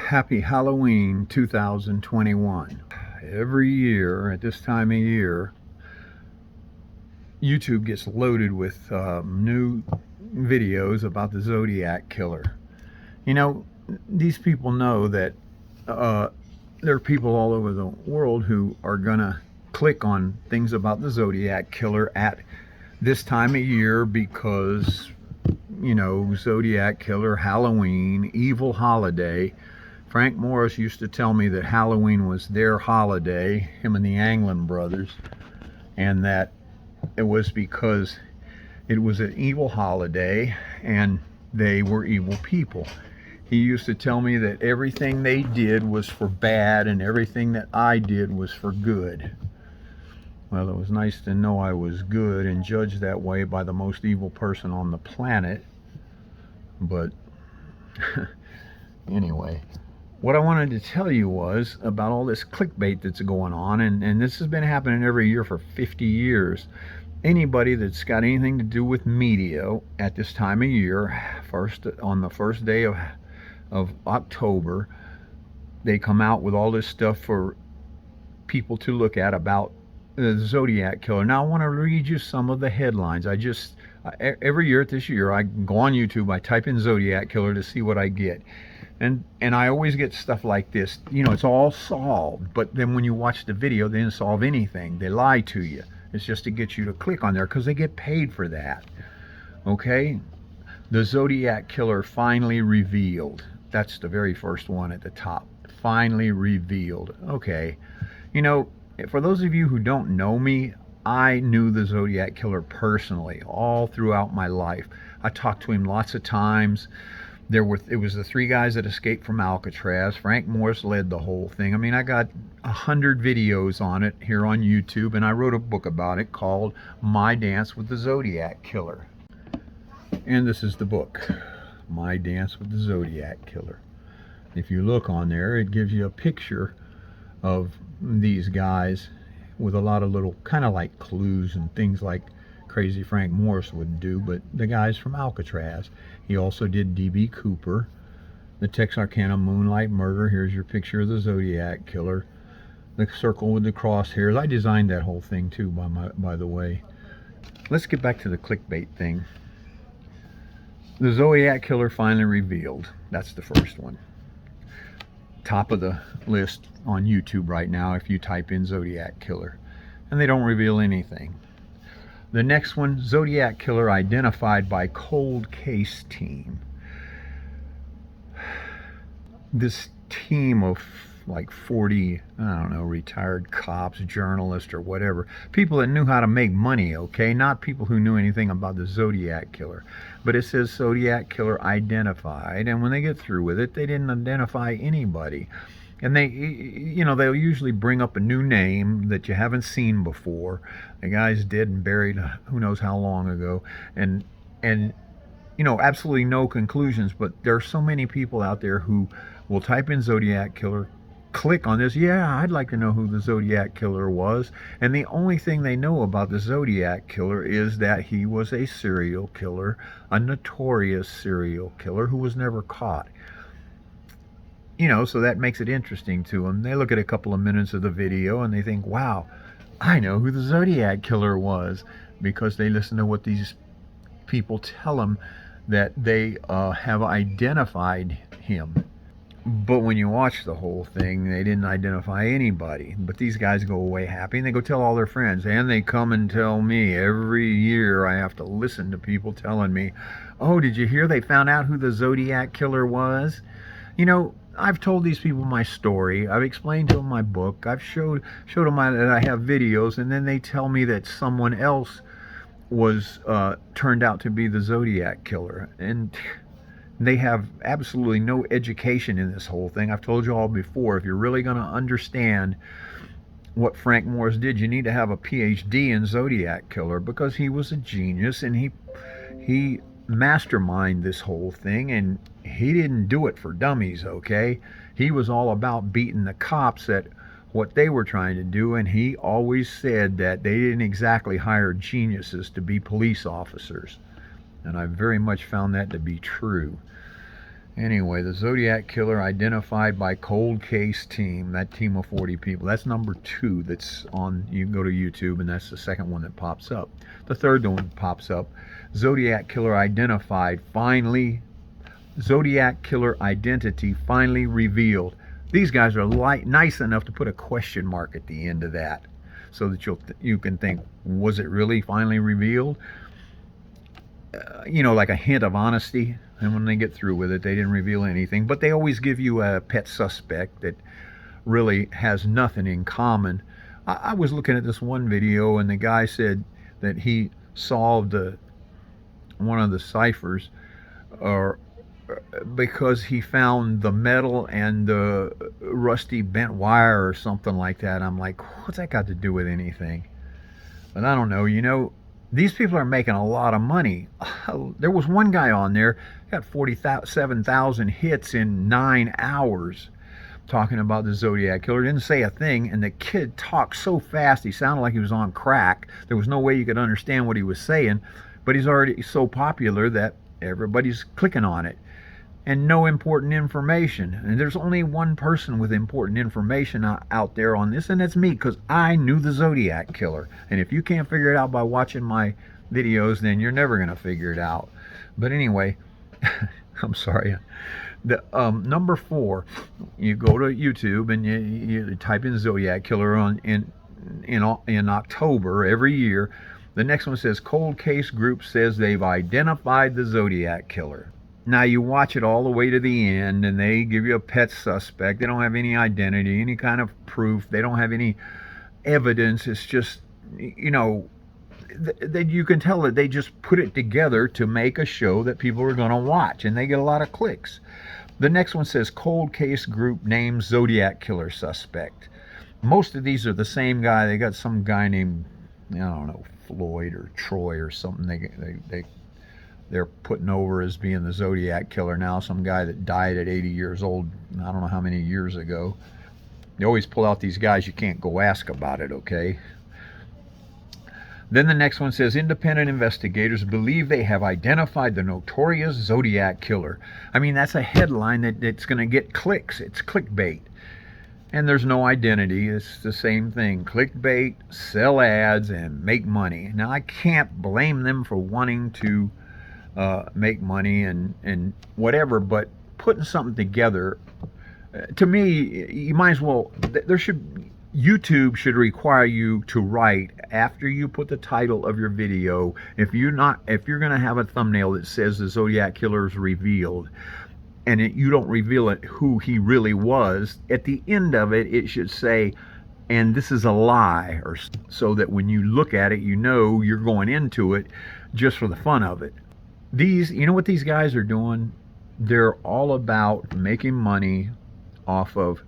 Happy Halloween 2021. Every year at this time of year, YouTube gets loaded with new videos about the Zodiac Killer. You know, these people know that uh, there are people all over the world who are going to click on things about the Zodiac Killer at this time of year because, Zodiac Killer, Halloween, evil holiday. Frank Morris used to tell me that Halloween was their holiday, him and the Anglin brothers, and that it was because it was an evil holiday and they were evil people. He used to tell me that everything they did was for bad and everything that I did was for good. Well, it was nice to know I was good and judged that way by the most evil person on the planet. But anyway, what I wanted to tell you was about all this clickbait that's going on, and this has been happening every year for 50 years. Anybody that's got anything to do with media at this time of year, on the first day of October, they come out with all this stuff for people to look at about the Zodiac Killer. Now I want to read you some of the headlines. Every year at this year, I go on YouTube, I type in Zodiac Killer to see what I get. And I always get stuff like this. It's all solved, but then when you watch the video, they didn't solve anything. They lie to you. It's just to get you to click on there because they get paid for that. Okay? The Zodiac Killer finally revealed. That's the very first one at the top. Finally revealed. Okay. For those of you who don't know me, I knew the Zodiac Killer personally all throughout my life. I talked to him lots of times. It was the three guys that escaped from Alcatraz. Frank Morris led the whole thing. I mean, I got 100 videos on it here on YouTube, and I wrote a book about it called My Dance with the Zodiac Killer. And this is the book, My Dance with the Zodiac Killer. If you look on there, it gives you a picture of these guys with a lot of little kind of like clues and things like Crazy Frank Morris would do, but the guys from Alcatraz. He also did D.B. Cooper, the Texarkana Moonlight Murder. Here's your picture of the Zodiac Killer. The circle with the crosshairs. I designed that whole thing too, by the way. Let's get back to the clickbait thing. The Zodiac Killer finally revealed. That's the first one. Top of the list on YouTube right now if you type in Zodiac Killer. And they don't reveal anything. The next one, Zodiac Killer identified by cold case team. This team of like 40, retired cops, journalists, or whatever. People that knew how to make money, okay? Not people who knew anything about the Zodiac Killer. But it says Zodiac Killer identified, and when they get through with it, they didn't identify anybody. And they'll usually bring up a new name that you haven't seen before. The guy's dead and buried who knows how long ago. And absolutely no conclusions, but there are so many people out there who will type in Zodiac Killer, click on this, yeah, I'd like to know who the Zodiac Killer was, and the only thing they know about the Zodiac Killer is that he was a serial killer, a notorious serial killer who was never caught. So that makes it interesting to them. They look at a couple of minutes of the video and they think, wow, I know who the Zodiac Killer was, because they listen to what these people tell them that they have identified him. But when you watch the whole thing, they didn't identify anybody. But these guys go away happy, and they go tell all their friends. And they come and tell me. Every year I have to listen to people telling me, oh, did you hear they found out who the Zodiac Killer was? I've told these people my story. I've explained to them my book. I've showed them that I have videos, and then they tell me that someone else was turned out to be the Zodiac Killer. And they have absolutely no education in this whole thing. I've told you all before, if you're really going to understand what Frank Morris did, you need to have a PhD in Zodiac Killer, because he was a genius and he masterminded this whole thing, and he didn't do it for dummies, okay? He was all about beating the cops at what they were trying to do, and he always said that they didn't exactly hire geniuses to be police officers. And I very much found that to be true. Anyway, the Zodiac Killer identified by cold case team, that team of 40 people. That's number 2 that's on, you can go to YouTube, and that's the second one that pops up. The third one pops up, Zodiac Killer identified, finally, Zodiac Killer identity finally revealed. These guys are nice enough to put a question mark at the end of that so that you can think, was it really finally revealed? Like a hint of honesty. And when they get through with it, they didn't reveal anything. But they always give you a pet suspect that really has nothing in common. I was looking at this one video, and the guy said that he solved one of the ciphers, or because he found the metal and the rusty bent wire or something like that. I'm like, what's that got to do with anything? But I don't know. These people are making a lot of money. There was one guy on there, got 47,000 hits in 9 hours talking about the Zodiac Killer. Didn't say a thing, and the kid talked so fast he sounded like he was on crack. There was no way you could understand what he was saying, but he's already so popular that everybody's clicking on it. And no important information. And there's only one person with important information out there on this, and that's me, because I knew the Zodiac Killer. And if you can't figure it out by watching my videos, then you're never going to figure it out. But anyway, I'm sorry. The number 4, you go to YouTube and you type in Zodiac Killer in October every year. The next one says cold case group says they've identified the Zodiac Killer. Now you watch it all the way to the end, and they give you a pet suspect. They don't have any identity, any kind of proof. They don't have any evidence. It's just, you can tell that they just put it together to make a show that people are going to watch, and they get a lot of clicks. The next one says cold case group names Zodiac Killer suspect. Most of these are the same guy. They got some guy named, I don't know, Floyd or Troy or something. They're putting over as being the Zodiac Killer now, some guy that died at 80 years old, I don't know how many years ago. They always pull out these guys you can't go ask about it, okay? Then the next one says, independent investigators believe they have identified the notorious Zodiac Killer. I mean, that's a headline that's going to get clicks. It's clickbait. And there's no identity. It's the same thing. Clickbait, sell ads, and make money. Now, I can't blame them for wanting to make money and whatever, but putting something together, to me, you might as well, YouTube should require you to write after you put the title of your video, if you're going to have a thumbnail that says the Zodiac Killer is revealed, and you don't reveal it who he really was, at the end of it, it should say, and this is a lie, or so that when you look at it, you're going into it just for the fun of it. You know what these guys are doing? They're all about making money off of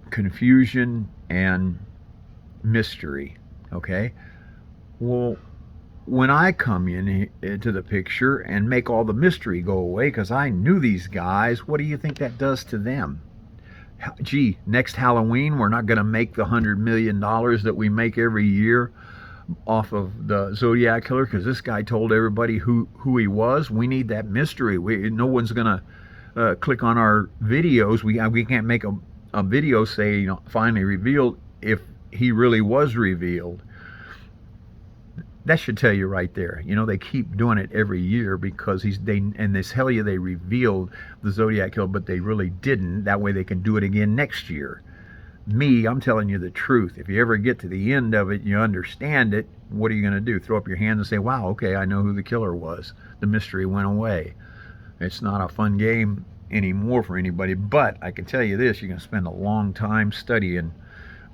confusion and mystery, okay? Well, when I come into the picture and make all the mystery go away because I knew these guys, what do you think that does to them? Gee, next Halloween, we're not going to make the $100 million that we make every year off of the Zodiac Killer because this guy told everybody who he was. We need that mystery. No one's gonna click on our videos. We can't make a video say finally revealed if he really was revealed. That should tell you right there. They keep doing it every year because they tell you they revealed the Zodiac Killer, but they really didn't. That way they can do it again next year. Me, I'm telling you the truth. If you ever get to the end of it, you understand it, what are you going to do? Throw up your hands and say, wow, okay, I know who the killer was. The mystery went away. It's not a fun game anymore for anybody, but I can tell you this, you're going to spend a long time studying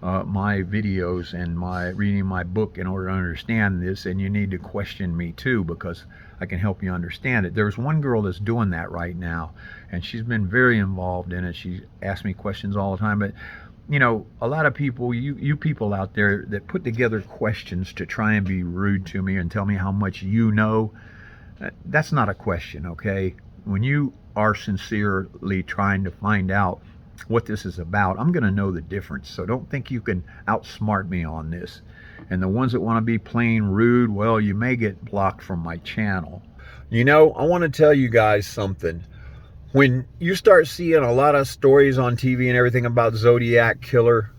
my videos and reading my book in order to understand this, and you need to question me too because I can help you understand it. There's one girl that's doing that right now, and she's been very involved in it. She asks me questions all the time, but a lot of people, you people out there that put together questions to try and be rude to me and tell me how much you know, that's not a question, okay? When you are sincerely trying to find out what this is about, I'm going to know the difference. So don't think you can outsmart me on this. And the ones that want to be plain rude, well, you may get blocked from my channel. I want to tell you guys something. When you start seeing a lot of stories on TV and everything about Zodiac Killer,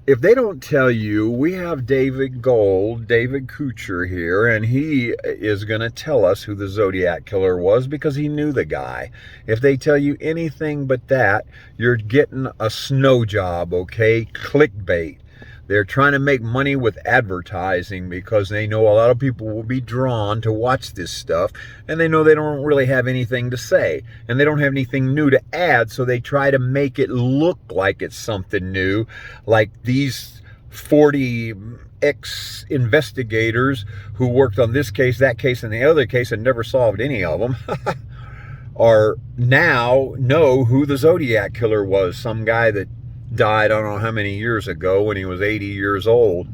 if they don't tell you, we have David Kuchar here, and he is going to tell us who the Zodiac Killer was because he knew the guy. If they tell you anything but that, you're getting a snow job, okay? Clickbait. They're trying to make money with advertising because they know a lot of people will be drawn to watch this stuff, and they know they don't really have anything to say, and they don't have anything new to add, so they try to make it look like it's something new, like these 40 ex-investigators who worked on this case, that case, and the other case and never solved any of them. Are now know who the Zodiac Killer was. Some guy that died, I don't know how many years ago, when he was 80 years old.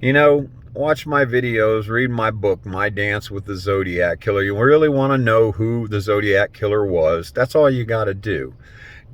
You know, watch my videos, read my book, My Dance with the Zodiac Killer. You really want to know who the Zodiac Killer was. That's all you got to do.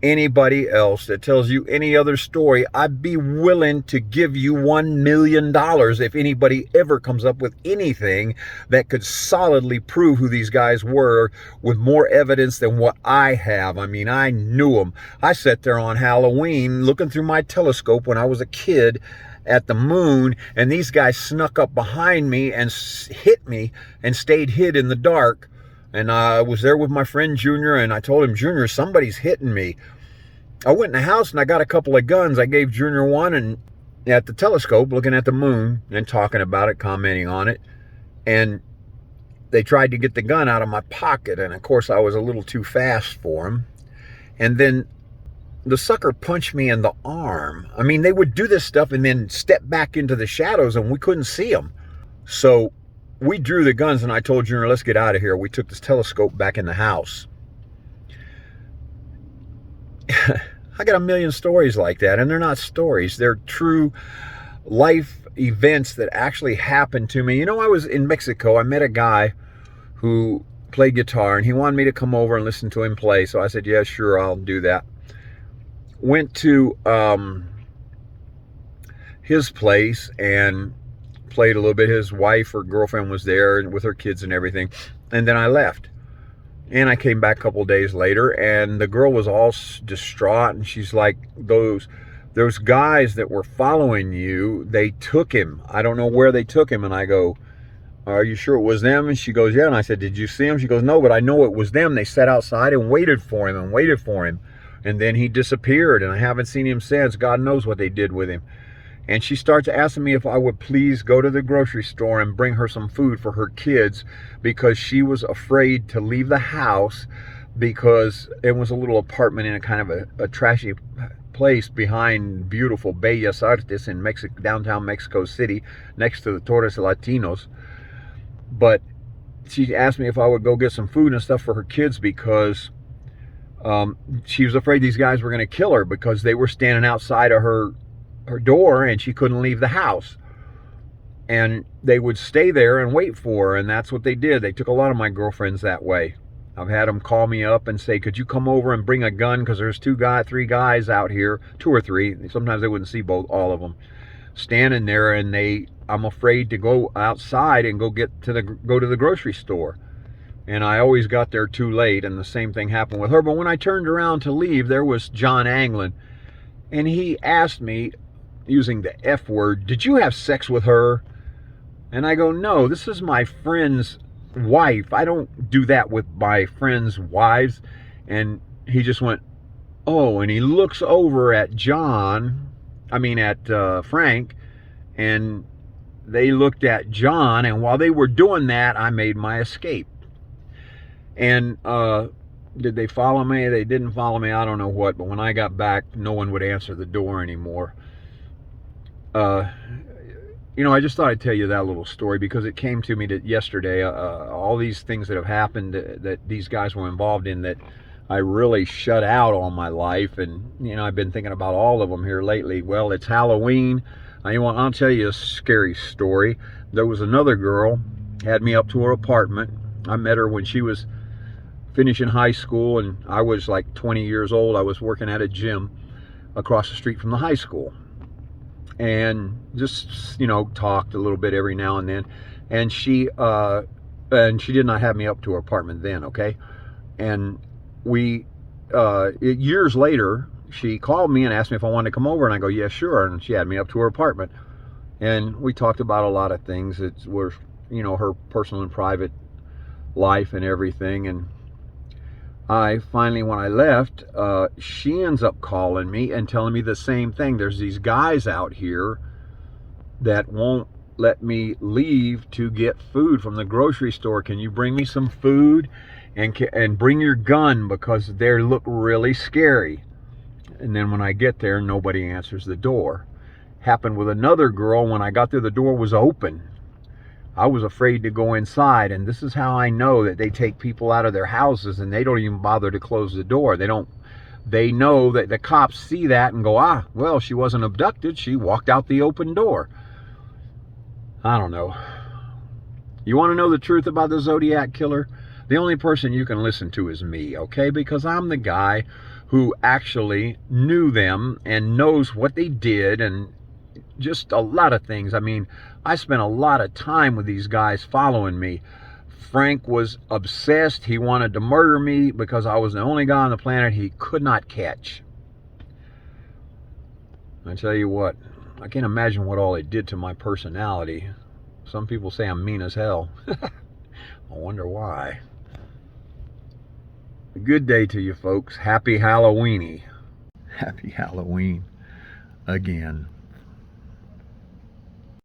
Anybody else that tells you any other story, I'd be willing to give you $1 million if anybody ever comes up with anything that could solidly prove who these guys were with more evidence than what I have. I mean, I knew them. I sat there on Halloween looking through my telescope when I was a kid at the moon, and these guys snuck up behind me and hit me and stayed hid in the dark. And I was there with my friend Junior, and I told him, Junior, somebody's hitting me. I went in the house and I got a couple of guns. I gave Junior one, and at the telescope, looking at the moon and talking about it, commenting on it. And they tried to get the gun out of my pocket, and of course I was a little too fast for him. And then the sucker punched me in the arm. I mean, they would do this stuff and then step back into the shadows, and we couldn't see them. So we drew the guns, and I told Junior, let's get out of here. We took this telescope back in the house. I got a million stories like that, and they're not stories. They're true life events that actually happened to me. You know, I was in Mexico. I met a guy who played guitar, and he wanted me to come over and listen to him play. So I said, yeah, sure, I'll do that. Went to his place and played a little bit. His wife or girlfriend was there with her kids and everything. And then I left. And I came back a couple of days later, and the girl was all distraught, and she's like, those guys that were following you, they took him. I don't know where they took him. And I go, are you sure it was them? And she goes, yeah. And I said, did you see him? She goes, no, but I know it was them. They sat outside and waited for him and waited for him. And then he disappeared, and I haven't seen him since. God knows what they did with him. And she starts asking me if I would please go to the grocery store and bring her some food for her kids, because she was afraid to leave the house because it was a little apartment in a kind of a trashy place behind beautiful Bellas Artes in downtown Mexico City, next to the Torres Latinos. But she asked me if I would go get some food and stuff for her kids because she was afraid these guys were going to kill her because they were standing outside of her door and she couldn't leave the house. And they would stay there and wait for her, and that's what they did. They took a lot of my girlfriends that way. I've had them call me up and say, could you come over and bring a gun, because there's three guys out here, 2 or 3, sometimes they wouldn't see all of them, standing there, and I'm afraid to go outside and go to the grocery store. And I always got there too late, and the same thing happened with her. But when I turned around to leave, there was John Anglin, and he asked me, using the F word, did you have sex with her? And I go, no, this is my friend's wife. I don't do that with my friends' wives. And he just went, oh, and he looks over at Frank, and they looked at John, and while they were doing that, I made my escape. And did they follow me? They didn't follow me. I don't know what, but when I got back, no one would answer the door anymore. You know, I just thought I'd tell you that little story because it came to me that yesterday, all these things that have happened that these guys were involved in that I really shut out all my life. And, you know, I've been thinking about all of them here lately. Well, it's Halloween. I'll tell you a scary story. There was another girl, had me up to her apartment. I met her when she was finishing high school, and I was like 20 years old. I was working at a gym across the street from the high school. And just, you know, talked a little bit every now and then. And she did not have me up to her apartment then, okay? And years later, she called me and asked me if I wanted to come over, and I go, yeah, sure. And she had me up to her apartment, and we talked about a lot of things. It was, her personal and private life and everything. And I finally, when I left, she ends up calling me and telling me the same thing. There's these guys out here that won't let me leave to get food from the grocery store. Can you bring me some food, and bring your gun, because they look really scary. And then when I get there, nobody answers the door. Happened with another girl. When I got there, the door was open. I was afraid to go inside, and this is how I know that they take people out of their houses and they don't even bother to close the door. They know that the cops see that and go, well, she wasn't abducted, she walked out the open door. I don't know. You want to know the truth about the Zodiac killer? The only person you can listen to is me, okay? Because I'm the guy who actually knew them and knows what they did, and just a lot of things. I mean, I spent a lot of time with these guys following me. Frank was obsessed. He wanted to murder me because I was the only guy on the planet he could not catch. I tell you what, I can't imagine what all it did to my personality. Some people say I'm mean as hell. I wonder why. A good day to you folks. Happy Halloweeny. Happy Halloween again.